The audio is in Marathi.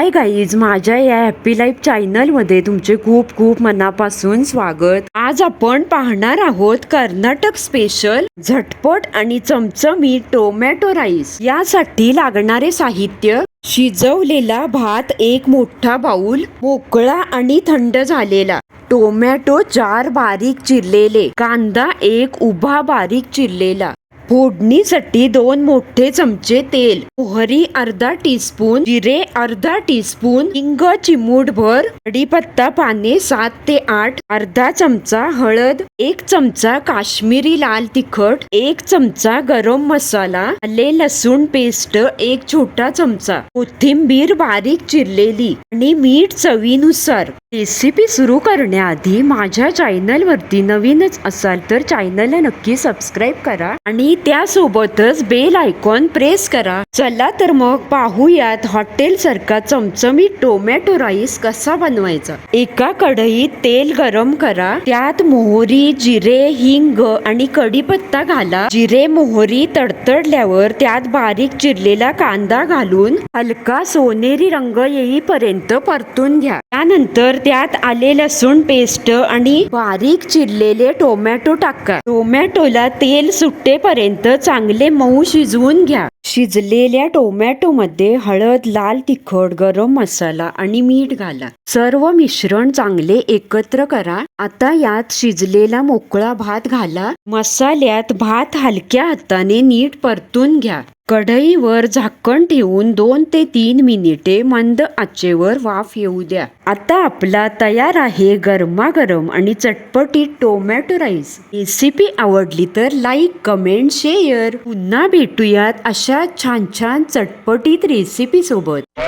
हाय गाईज, माझ्या या हॅपी लाईफ चॅनलमध्ये तुमचे खूप खूप मनापासून स्वागत। आज आपण पाहणार आहोत कर्नाटक स्पेशल झटपट आणि चमचमीत टोमॅटो राईस। यासाठी लागणारे साहित्य: शिजवलेला भात 1 मोठा बाउल, मोकळा आणि थंड झालेला टोमॅटो 4 बारीक चिरलेले, कांदा 1 उभा बारीक चिरलेला, फोडणीसाठी 2 मोठे चमचे तेल, मोहरी अर्धा टीस्पून, जिरे अर्धा टीस्पून, हिंग चिमूटभर, कढीपत्ता पाने 7 ते 8, अर्धा चमचा हळद, 1 चमचा काश्मीरी लाल तिखट, 1 चमचा गरम मसाला, आले लसूण पेस्ट 1 छोटा चमचा, कोथिंबीर बारीक चिरलेली आणि मीठ चवीनुसार। रेसिपी सुरू करण्याआधी माझ्या चॅनल वरती नवीनच असाल तर चॅनलला नक्की सबस्क्राईब करा आणि त्यासोबतच बेल आयकॉन प्रेस करा। चला तर मग पाहूयात हॉटेल सारखा चमचमीत टोमॅटो राईस कसा बनवायचा। एका कढईत तेल गरम करा, त्यात मोहरी, जिरे, हिंग आणि कढीपत्ता घाला। जिरे मोहरी तडतडल्यावर त्यात बारीक चिरलेला कांदा घालून हलका सोनेरी रंग येईपर्यंत परतून घ्या। त्यानंतर त्यात आले लसूण पेस्ट आणि बारीक चिरलेले टोमॅटो टाका। टोमॅटोला तेल सुटेपर्यंत चांगले मऊ शिजवून घ्या। शिजलेल्या टोमॅटो मध्ये हळद, लाल तिखट, गरम मसाला आणि मीठ घाला। सर्व मिश्रण चांगले एकत्र करा। आता यात शिजलेला मोकळा भात घाला। मसाल्यात भात हलक्या हाताने नीट परतून घ्या। कढईवर झाकण ठेवून 2 ते 3 मिनिटे मंद आचेवर वाफ येऊ द्या। आता आपला तयार आहे गरमागरम आणि चटपटीत टोमॅटो राईस। रेसिपी आवडली तर लाईक, कमेंट, शेअर। पुन्हा भेटूयात अशा छान छान चटपटीत रेसिपी सोबत।